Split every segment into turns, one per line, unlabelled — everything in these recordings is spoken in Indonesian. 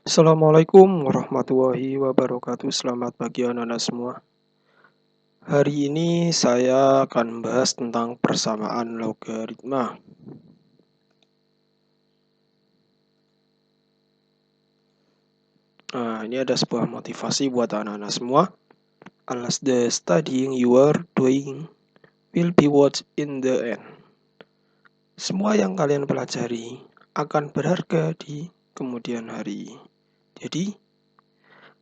Assalamualaikum warahmatullahi wabarakatuh. Selamat pagi anak-anak semua. Hari ini saya akan membahas tentang persamaan logaritma. Nah, ini ada sebuah motivasi buat anak-anak semua. Alas the studying you are doing will be watched in the end. Semua yang kalian pelajari akan berharga di kemudian hari. Jadi,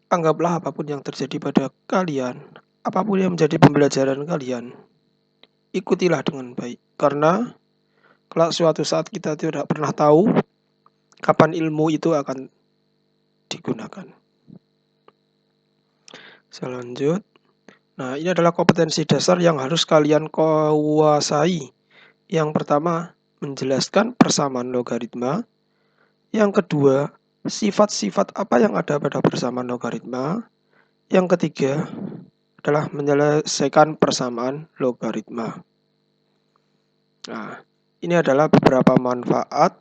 anggaplah apapun yang terjadi pada kalian, apapun yang menjadi pembelajaran kalian, ikutilah dengan baik. Karena kalau suatu saat kita tidak pernah tahu kapan ilmu itu akan digunakan. Selanjut. Nah, ini adalah kompetensi dasar yang harus kalian kuasai. Yang pertama, menjelaskan persamaan logaritma. Yang kedua, sifat-sifat apa yang ada pada persamaan logaritma. Yang ketiga adalah menyelesaikan persamaan logaritma. Nah, ini adalah beberapa manfaat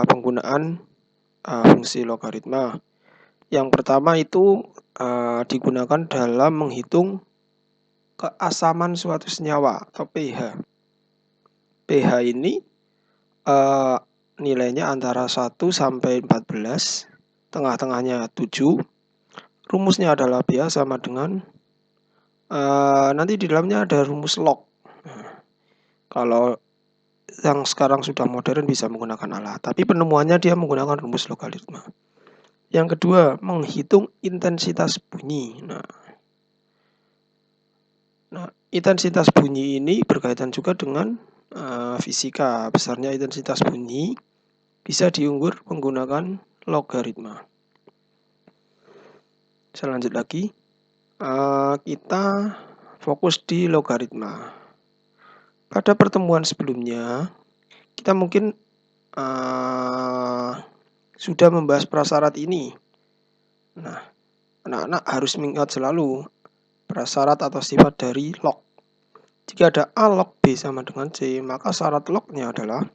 penggunaan fungsi logaritma. Yang pertama itu digunakan dalam menghitung keasaman suatu senyawa atau pH. pH ini nilainya antara 1 sampai 14, tengah-tengahnya 7. Rumusnya adalah pH sama dengan nanti di dalamnya ada rumus log. Kalau yang sekarang sudah modern bisa menggunakan alat, tapi penemuannya dia menggunakan rumus logaritma. Yang kedua, menghitung intensitas bunyi. Nah, intensitas bunyi ini berkaitan juga dengan fisika. Besarnya intensitas bunyi bisa diukur menggunakan logaritma. Saya lanjut lagi. Kita fokus di logaritma. Pada pertemuan sebelumnya, kita mungkin sudah membahas prasyarat ini. Nah, anak-anak harus mengingat selalu prasyarat atau sifat dari log. Jika ada A log B sama dengan C, maka syarat lognya adalah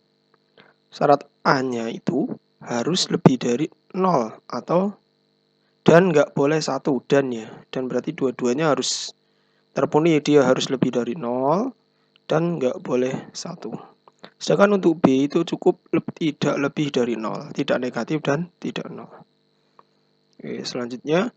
syarat A-nya itu harus lebih dari 0 atau dan nggak boleh 1 dan ya. Dan berarti dua-duanya harus terpenuhi, dia harus lebih dari 0 dan nggak boleh 1. Sedangkan untuk B itu cukup tidak lebih dari 0, tidak negatif dan tidak 0. Oke, selanjutnya.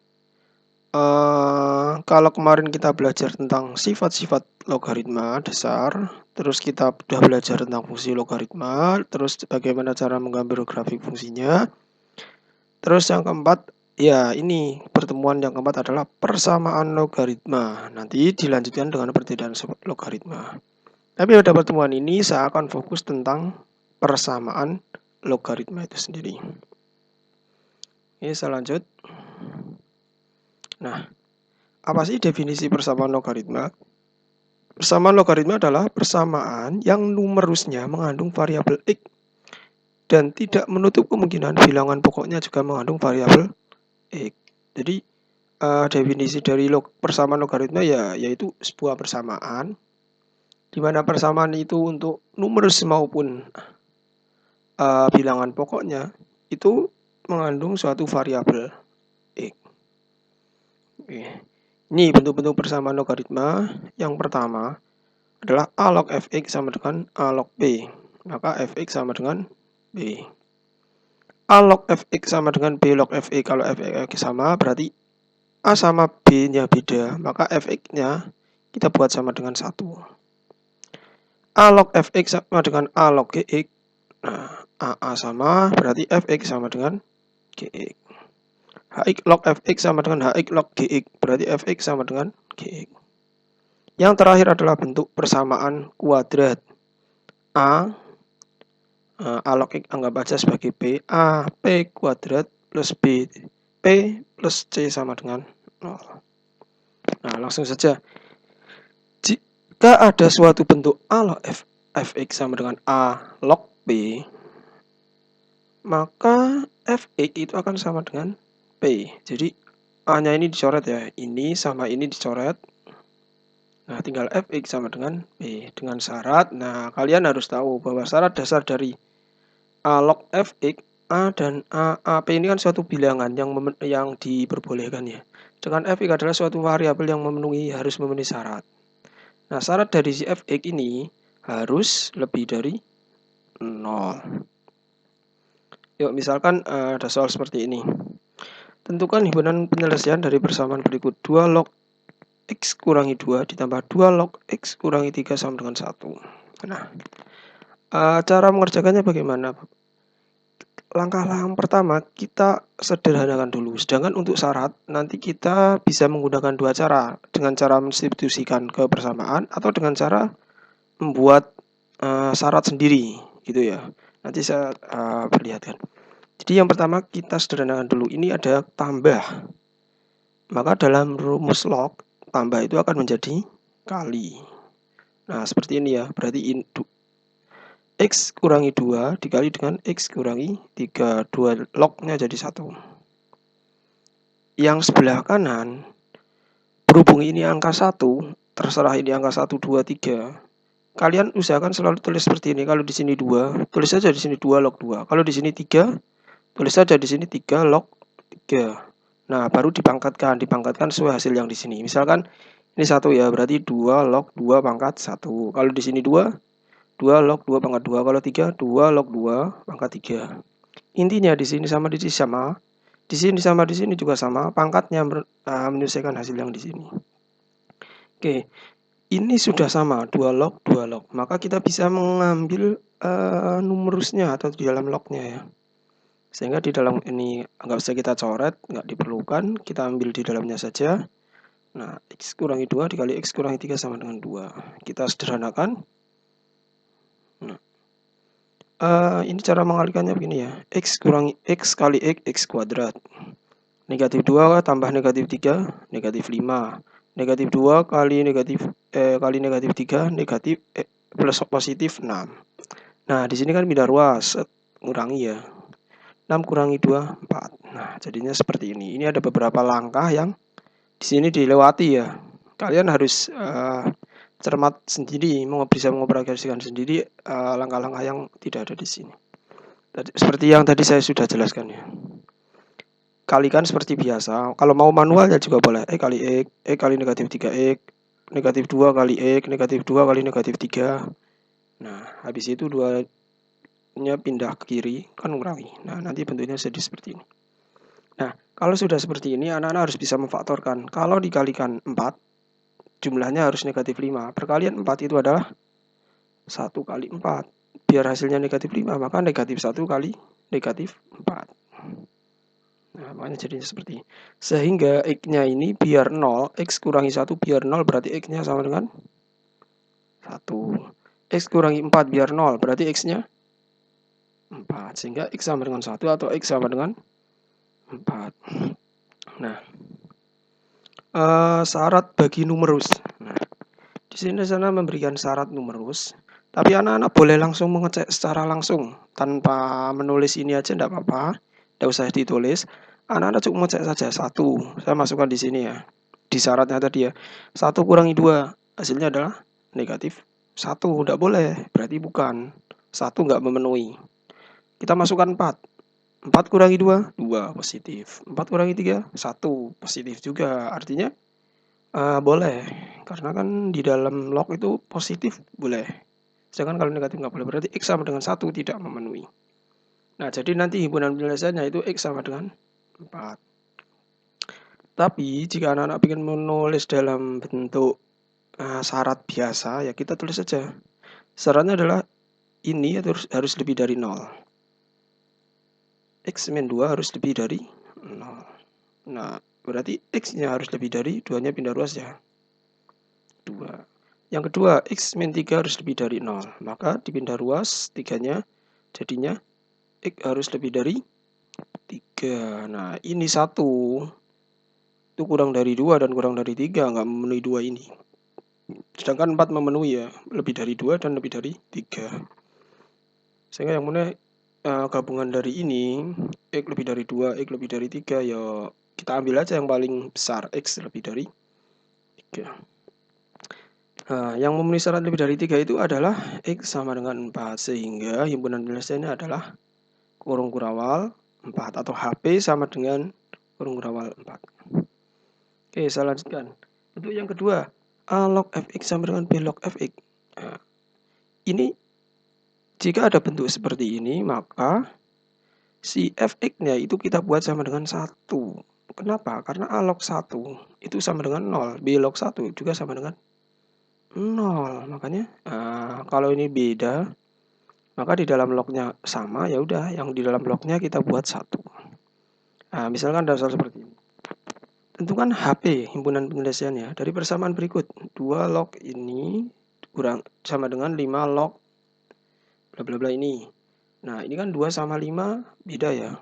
Kalau kemarin kita belajar tentang sifat-sifat logaritma dasar, terus kita sudah belajar tentang fungsi logaritma, terus bagaimana cara menggambar grafik fungsinya. Terus yang keempat, ya ini pertemuan yang keempat adalah persamaan logaritma. Nanti dilanjutkan dengan perbedaan logaritma. Tapi pada pertemuan ini saya akan fokus tentang persamaan logaritma itu sendiri. Oke, saya lanjut. Nah, apa sih definisi persamaan logaritma? Persamaan logaritma adalah persamaan yang numerusnya mengandung variabel x dan tidak menutup kemungkinan bilangan pokoknya juga mengandung variabel x. Jadi definisi dari persamaan logaritma yaitu sebuah persamaan di mana persamaan itu untuk numerus maupun bilangan pokoknya itu mengandung suatu variabel x. Oke. Ini bentuk-bentuk persamaan logaritma. Yang pertama adalah A log fx sama dengan A log b. Maka fx sama dengan b. A log fx sama dengan b log fx. Kalau fx sama berarti A sama b-nya beda. Maka fx-nya kita buat sama dengan 1. A log fx sama dengan A log gx. Nah, AA sama berarti fx sama dengan gx. Hx log fx sama dengan hx log gx. Berarti fx sama dengan gx. Yang terakhir adalah bentuk persamaan kuadrat. A log x anggap aja sebagai P. A P kuadrat plus B P plus C sama dengan 0. Nah, langsung saja. Jika ada suatu bentuk A log fx sama dengan A log P, maka fx itu akan sama dengan P. Jadi A-nya ini dicoret ya. Ini sama ini dicoret. Nah, tinggal fx sama dengan P dengan syarat. Nah, kalian harus tahu bahwa syarat dasar dari A log fx A dan AP ini kan suatu bilangan yang diperbolehkan ya. Dengan Fx adalah suatu variabel yang harus memenuhi syarat. Nah, syarat dari si Fx ini harus lebih dari 0. Yuk, misalkan ada soal seperti ini. Tentukan himpunan penyelesaian dari persamaan berikut 2 log X kurangi 2 ditambah 2 log X kurangi 3 sama dengan 1. Nah, cara mengerjakannya bagaimana? Langkah pertama kita sederhanakan dulu. Sedangkan untuk syarat nanti kita bisa menggunakan dua cara. Dengan cara mensubstitusikan ke persamaan atau dengan cara membuat syarat sendiri gitu ya. Nanti saya perlihatkan. Jadi yang pertama kita sederhanakan dulu. Ini ada tambah. Maka dalam rumus log tambah itu akan menjadi kali. Nah, seperti ini ya. Berarti X kurangi 2 dikali dengan X kurangi 3. 2 lognya jadi 1. Yang sebelah kanan, berhubung ini angka 1, terserah ini angka 1, 2, 3. Kalian usahakan selalu tulis seperti ini. Kalau di sini 2, tulis saja di sini 2 log 2. Kalau di sini 3, tulis saja di sini 3 log 3. Nah, baru dipangkatkan sesuai hasil yang di sini. Misalkan ini 1 ya, berarti 2 log 2 pangkat 1. Kalau di sini 2 log 2 pangkat 2. Kalau 3, 2 log 2 pangkat 3. Intinya di sini sama di sini sama. Di sini sama di sini juga sama. Pangkatnya menyesuaikan hasil yang di sini. Oke. Ini sudah sama 2 log 2 log. Maka kita bisa mengambil numerusnya atau di dalam lognya ya. Sehingga di dalam ini nggak usah kita coret, nggak diperlukan. Kita ambil di dalamnya saja. Nah, X kurangi 2 dikali X kurangi 3 sama dengan 2. Kita sederhanakan. Nah, ini cara mengalihkannya begini ya. X kurangi X kali X kuadrat. Negatif 2 tambah negatif 3, negatif 5. Negatif 2 kali negatif 3, negatif plus positif 6. Nah, di sini kan pindah ruas, ngurangi ya. 6 kurangi 2, 4. Nah, jadinya seperti ini. Ini ada beberapa langkah yang di sini dilewati ya. Kalian harus cermat sendiri, bisa mengoperasikan sendiri langkah-langkah yang tidak ada di sini. Seperti yang tadi saya sudah jelaskan ya. Kalikan seperti biasa. Kalau mau manual ya juga boleh. Kali kali negatif 3 negatif 2 kali negatif 2 kali negatif 3. Nah, habis itu 2-nya pindah ke kiri, kan mengurangi. Nah, nanti bentuknya jadi seperti ini. Nah, kalau sudah seperti ini, anak-anak harus bisa memfaktorkan. Kalau dikalikan 4, jumlahnya harus negatif 5. Perkalian 4 itu adalah 1 kali 4. Biar hasilnya negatif 5, maka negatif 1 kali negatif 4. Nah, makanya jadinya seperti ini. Sehingga X-nya ini biar 0, X kurangi 1 biar 0, berarti X-nya sama dengan 1. X kurangi 4 biar 0, berarti X-nya 4. Sehingga X sama dengan 1 atau X sama dengan 4. Nah, syarat bagi numerus. Nah, di sini sana memberikan syarat numerus. Tapi anak-anak boleh langsung mengecek secara langsung. Tanpa menulis ini aja enggak apa-apa. Tidak usah ditulis. Anak-anak cukup ngecek saja 1. Saya masukkan di sini ya. Di syaratnya tadi ya. 1 kurangi 2. Hasilnya adalah negatif 1. Tidak boleh. Berarti bukan. 1 enggak memenuhi. Kita masukkan 4. 4 kurangi 2. 2 positif. 4 kurangi 3. 1 positif juga. Artinya boleh. Karena kan di dalam log itu positif boleh. Sedangkan kalau negatif nggak boleh, berarti X sama dengan 1 tidak memenuhi. Nah, jadi nanti himpunan penyelesaiannya itu X sama dengan 4. Tapi jika anak-anak ingin menulis dalam bentuk syarat biasa, ya kita tulis saja. Syaratnya adalah ini harus lebih dari 0. X min 2 harus lebih dari 0. Nah, berarti X-nya harus lebih dari 2-nya pindah ruas ya. 2. Yang kedua, X min 3 harus lebih dari 0. Maka dipindah ruas 3-nya jadinya X harus lebih dari 3. Nah, ini 1. Itu kurang dari 2 dan kurang dari 3. Nggak memenuhi 2 ini. Sedangkan 4 memenuhi ya. Lebih dari 2 dan lebih dari 3. Sehingga yang mana gabungan dari ini, X lebih dari 2, X lebih dari 3. Ya kita ambil aja yang paling besar. X lebih dari 3. Nah, yang memenuhi syarat lebih dari 3 itu adalah X sama dengan 4. Sehingga himpunan penyelesaiannya adalah kurung kurawal 4 atau HP sama dengan kurung kurawal 4. Oke, saya lanjutkan. Bentuk yang kedua, A log fx sama dengan B log fx. Nah, ini jika ada bentuk seperti ini, maka si fx-nya itu kita buat sama dengan 1. Kenapa? Karena A log 1 itu sama dengan 0, B log 1 juga sama dengan 0. Makanya kalau ini beda, maka di dalam lognya sama, ya udah yang di dalam lognya kita buat 1. Nah, misalkan dasar seperti ini. Tentukan HP himpunan penyelesaiannya dari persamaan berikut. 2 log ini kurang sama dengan 5 log bla bla bla ini. Nah, ini kan 2 sama 5 beda ya.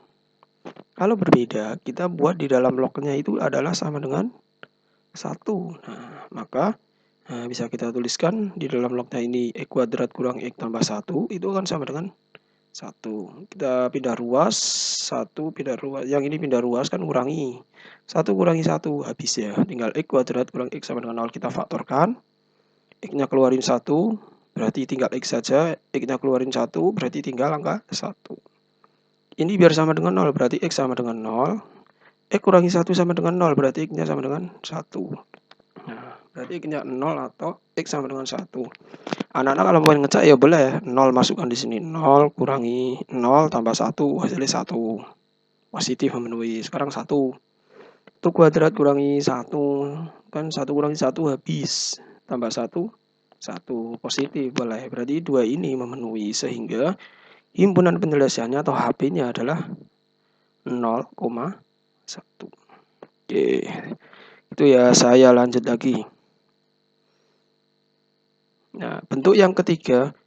Kalau berbeda, kita buat di dalam lognya itu adalah sama dengan 1. Nah, maka bisa kita tuliskan di dalam lognya ini x kuadrat kurang x tambah 1 itu akan sama dengan 1. Kita pindah ruas, 1 pindah ruas. Yang ini pindah ruas kan kurangi. 1 kurangi 1 habis ya. Tinggal x kuadrat kurang x sama dengan 0 kita faktorkan. X-nya keluarin 1, berarti tinggal x saja. X-nya keluarin 1, berarti tinggal angka 1. Ini biar sama dengan 0, berarti x sama dengan 0. X kurangi 1 sama dengan 0, berarti x-nya sama dengan 1. Nah, berarti x-nya 0 atau x sama dengan 1. Anak-anak kalau mau ngecek ya boleh 0 masukkan di sini, 0 kurangi 0 tambah 1 hasilnya 1. Positif memenuhi. Sekarang 1. Itu kuadrat kurangi 1. Kan 1 kurangi 1 habis. Tambah 1 1 positif boleh. Berarti 2 ini memenuhi sehingga himpunan penyelesaiannya atau HP-nya adalah 0,1. Oke. Itu ya, saya lanjut lagi. Nah, bentuk yang ketiga,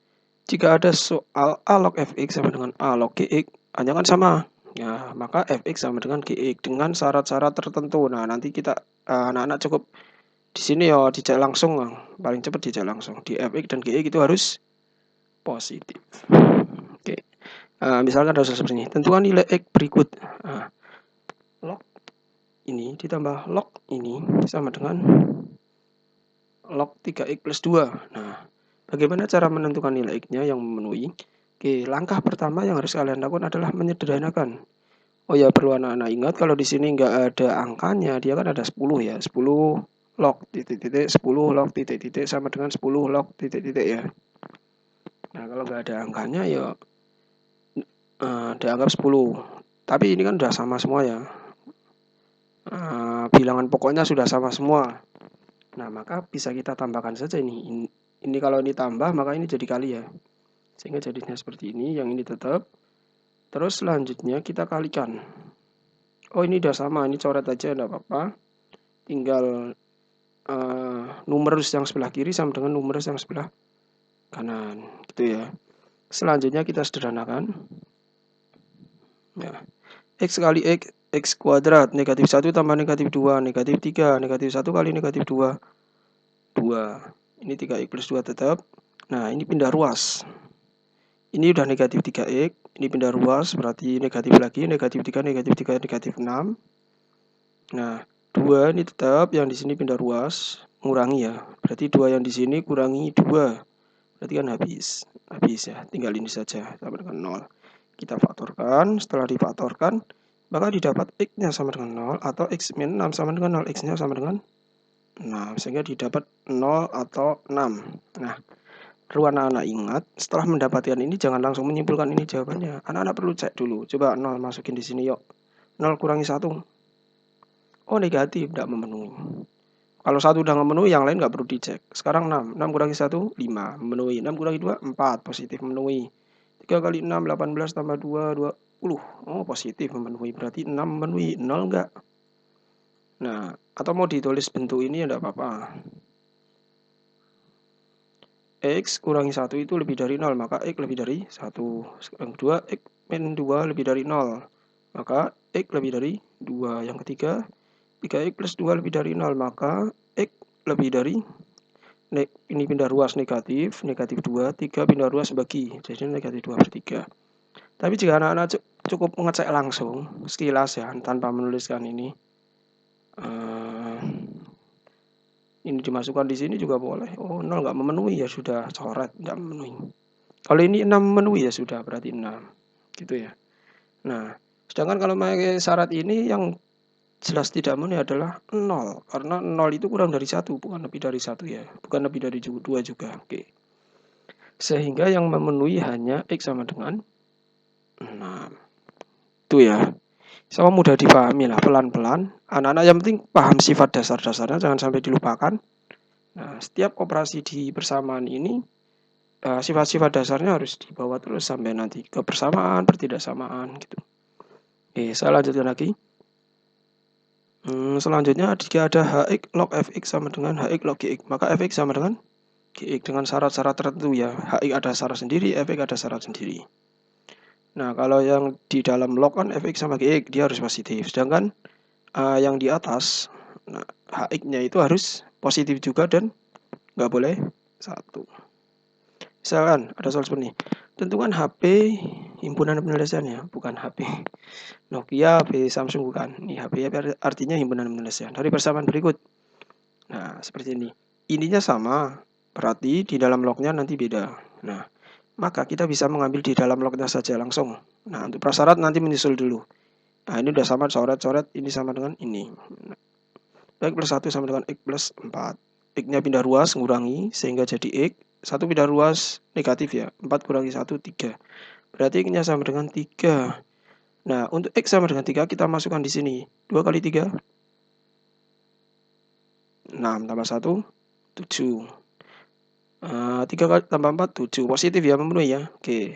jika ada soal A log fx sama dengan A log gx, hanya kan sama. Ya, maka fx sama dengan gx dengan syarat-syarat tertentu. Nah, nanti kita anak-anak cukup di sini ya dicek langsung, paling cepat dicek langsung. Di fx dan gx itu harus positif. Oke. Misalkan ada seperti ini. Tentukan nilai x berikut. Log ini ditambah log ini sama dengan log 3x plus 2. Nah, bagaimana cara menentukan nilai x-nya yang memenuhi? Oke, langkah pertama yang harus kalian lakukan adalah menyederhanakan. Oh ya, perlu anak-anak ingat kalau di sini nggak ada angkanya, dia kan ada 10 ya. 10 log titik-titik 10 log titik-titik sama dengan 10 log titik-titik ya. Nah, kalau nggak ada angkanya ya dianggap 10. Tapi ini kan udah sama semua ya. Bilangan pokoknya sudah sama semua. Nah, maka bisa kita tambahkan saja ini. Ini kalau ini tambah, maka ini jadi kali ya. Sehingga jadinya seperti ini, yang ini tetap. Terus selanjutnya kita kalikan. Oh, ini udah sama, ini coret aja enggak apa-apa. Tinggal numerus yang sebelah kiri sama dengan numerus yang sebelah kanan, gitu ya. Selanjutnya kita sederhanakan. Ya. X kali X kuadrat, negatif 1 tambah negatif 2, negatif 3, negatif 1 kali negatif 2, 2. Ini 3x plus 2 tetap. Nah, ini pindah ruas. Ini udah negatif 3x, ini pindah ruas, berarti negatif lagi, negatif 3, negatif 3, negatif 6. Nah, 2 ini tetap, yang di sini pindah ruas, ngurangi ya. Berarti 2 yang di sini kurangi 2. Berarti kan habis ya, tinggal ini saja, sama dengan 0. Kita faktorkan, setelah difaktorkan, maka didapat x-nya sama dengan 0, atau x min 6 sama dengan 0, x-nya sama dengan 6, sehingga didapat 0 atau 6. Nah, perlu anak-anak ingat, setelah mendapatkan ini jangan langsung menyimpulkan ini jawabannya. Anak-anak perlu cek dulu. Coba 0 masukin di sini yuk. 0 kurangi 1. Oh, negatif, tidak memenuhi. Kalau 1 udah memenuhi, yang lain nggak perlu dicek. Sekarang 6. 6 kurangi 1, 5. Memenuhi. 6 kurangi 2, 4. Positif memenuhi. 3 kali 6, 18 tambah 2, 20. Oh, positif memenuhi. Berarti 6 memenuhi. 0 enggak? Nah, atau mau ditulis bentuk ini ya enggak apa-apa. X kurangi 1 itu lebih dari 0, maka X lebih dari 1. Yang kedua, X min 2 lebih dari 0, maka X lebih dari 2. Yang ketiga, 3X plus 2 lebih dari 0, maka X lebih dari, ini pindah ruas negatif, negatif 2, 3 pindah ruas bagi, jadi negatif 2 per 3. Tapi jika anak-anak cukup ngecek langsung, sekilas ya, tanpa menuliskan ini, ini dimasukkan di sini juga boleh. Oh, 0 nggak memenuhi ya sudah, coret, nggak memenuhi. Kalau ini 6 memenuhi ya sudah, berarti 6. Gitu ya. Nah, sedangkan kalau pakai syarat ini yang jelas tidak memenuhi adalah 0, karena 0 itu kurang dari 1, bukan lebih dari 1 ya, bukan lebih dari 2 juga, oke. Sehingga yang memenuhi hanya X sama dengan 6. Itu ya. Sama mudah dipahami lah, pelan-pelan. Anak-anak yang penting paham sifat dasar-dasarnya, jangan sampai dilupakan. Nah, setiap operasi di persamaan ini, sifat-sifat dasarnya harus dibawa terus sampai nanti ke persamaan, pertidaksamaan gitu. Oke, saya lanjutkan lagi. Selanjutnya jika ada Hx log Fx sama dengan Hx log Gx, maka Fx sama dengan Gx dengan syarat-syarat tertentu ya. Hx ada syarat sendiri, Fx ada syarat sendiri. Nah, kalau yang di dalam log kan Fx sama Gx dia harus positif. Sedangkan yang di atas, nah, Hx-nya itu harus positif juga dan nggak boleh 1. Misalkan ada soal seperti ini. Tentukan HP himpunan penyelesaiannya, bukan HP Nokia, HP Samsung bukan. Ini HP artinya himpunan penyelesaian. Dari persamaan berikut. Nah, seperti ini. Ininya sama, berarti di dalam lognya nanti beda. Nah, maka kita bisa mengambil di dalam lognya saja langsung. Nah, untuk prasyarat nanti menyusul dulu. Nah, ini udah sama coret-coret, ini sama dengan ini. X plus 1 sama dengan X plus 4. X-nya pindah ruas, ngurangi, sehingga jadi X. 1 pindah ruas, negatif ya. 4 kurangi 1, 3. Berarti X-nya sama dengan 3. Nah, untuk X sama dengan 3, kita masukkan di sini. 2 kali 3, 6. Tambah 1, 7. 3 kali tambah 4, 7. Positif ya, memenuhi ya. Oke.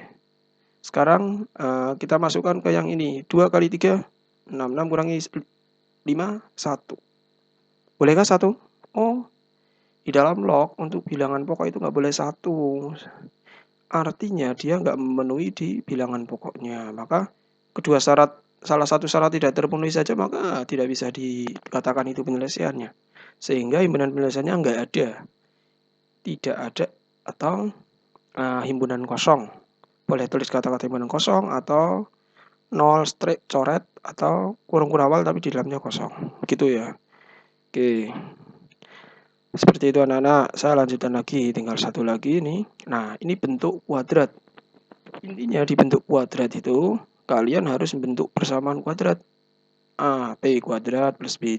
Sekarang kita masukkan ke yang ini. 2 kali 3, 6. 6 kurangi 5, 1. Bolehkah 1? Oh, di dalam log untuk bilangan pokok itu nggak boleh 1. Artinya dia nggak memenuhi di bilangan pokoknya. Maka kedua syarat, salah satu syarat tidak terpenuhi saja, maka tidak bisa dikatakan itu penyelesaiannya. Sehingga himpunan penyelesaiannya nggak ada. Tidak ada atau himpunan kosong. Boleh tulis kata-kata himpunan kosong atau 0 straight coret atau kurung kurawal tapi di dalamnya kosong. Gitu ya. Oke. Seperti itu anak-anak, saya lanjutkan lagi, tinggal satu lagi nih. Nah, ini bentuk kuadrat. Intinya di bentuk kuadrat itu, kalian harus membentuk persamaan kuadrat. P kuadrat plus B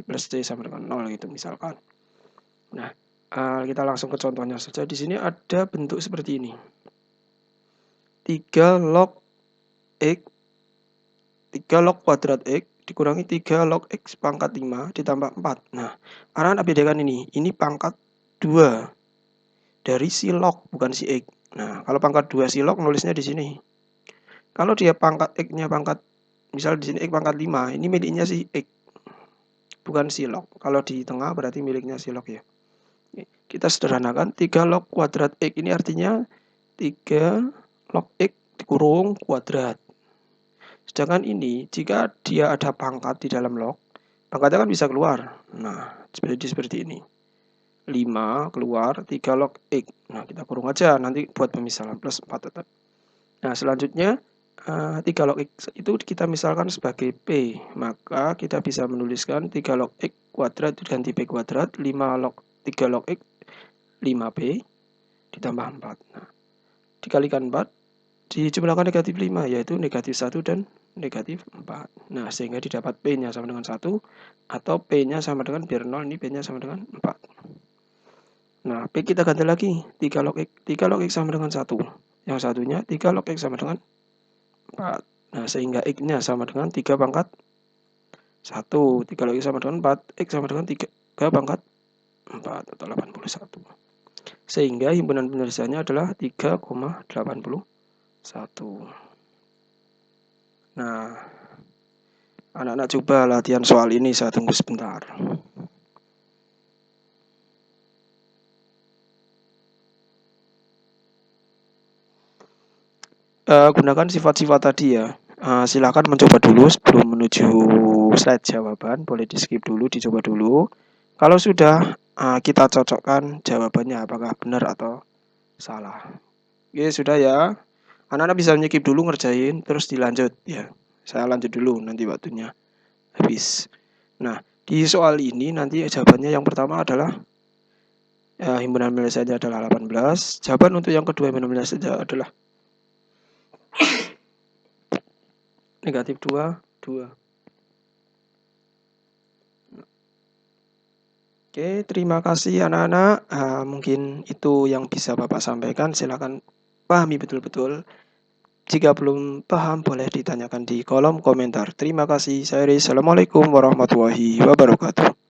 plus C sama dengan 0 gitu misalkan. Nah, kita langsung ke contohnya saja. Di sini ada bentuk seperti ini. 3 log X, 3 log kuadrat X dikurangi 3 log X pangkat 5 ditambah 4. Nah, anak-anak bedakan ini. Ini pangkat 2 dari si log, bukan si X. Nah, kalau pangkat 2 si log nulisnya di sini. Kalau dia pangkat X-nya pangkat, misal di sini X pangkat 5, ini miliknya si X, bukan si log. Kalau di tengah berarti miliknya si log ya. Kita sederhanakan, 3 log kuadrat X ini artinya 3 log X dikurung kuadrat. Sedangkan ini, jika dia ada pangkat di dalam log, pangkatnya kan bisa keluar. Nah, seperti ini. 5 keluar, 3 log X. Nah, kita kurung aja, nanti buat pemisahan, plus 4 tetap. Nah, selanjutnya, 3 log X itu kita misalkan sebagai P. Maka kita bisa menuliskan 3 log X kuadrat diganti P kuadrat, 3 log X, 5P, ditambah 4. Nah, dikalikan 4, dijumlahkan negatif 5, yaitu negatif 1 dan negatif 4. Nah, sehingga didapat P-nya sama dengan 1, atau P-nya sama dengan, biar 0, ini P-nya sama dengan 4. Nah, P kita ganti lagi, 3 log X. 3 log X sama dengan 1. Yang satunya 3 log X sama dengan 4. Nah, sehingga X-nya sama dengan 3 pangkat 1. 3 log X sama dengan 4. X sama dengan 3 pangkat 4, atau 81. Sehingga himpunan penyelesaiannya adalah 3,81. Nah, anak-anak coba latihan soal ini, saya tunggu sebentar. Gunakan sifat-sifat tadi ya. Silakan mencoba dulu sebelum menuju slide jawaban. Boleh di skip dulu, dicoba dulu. Kalau sudah, kita cocokkan jawabannya apakah benar atau salah. Oke, sudah ya. Anak-anak bisa nyekip dulu ngerjain, terus dilanjut ya. Saya lanjut dulu nanti waktunya habis. Nah, di soal ini nanti jawabannya yang pertama adalah himpunan penyelesaiannya adalah 18. Jawaban untuk yang kedua himpunan penyelesaiannya adalah negatif 2, 2. Oke, terima kasih anak-anak. Mungkin itu yang bisa Bapak sampaikan. Silakan pahami betul-betul. Jika belum paham, boleh ditanyakan di kolom komentar. Terima kasih. Saya Rizky. Assalamualaikum warahmatullahi wabarakatuh.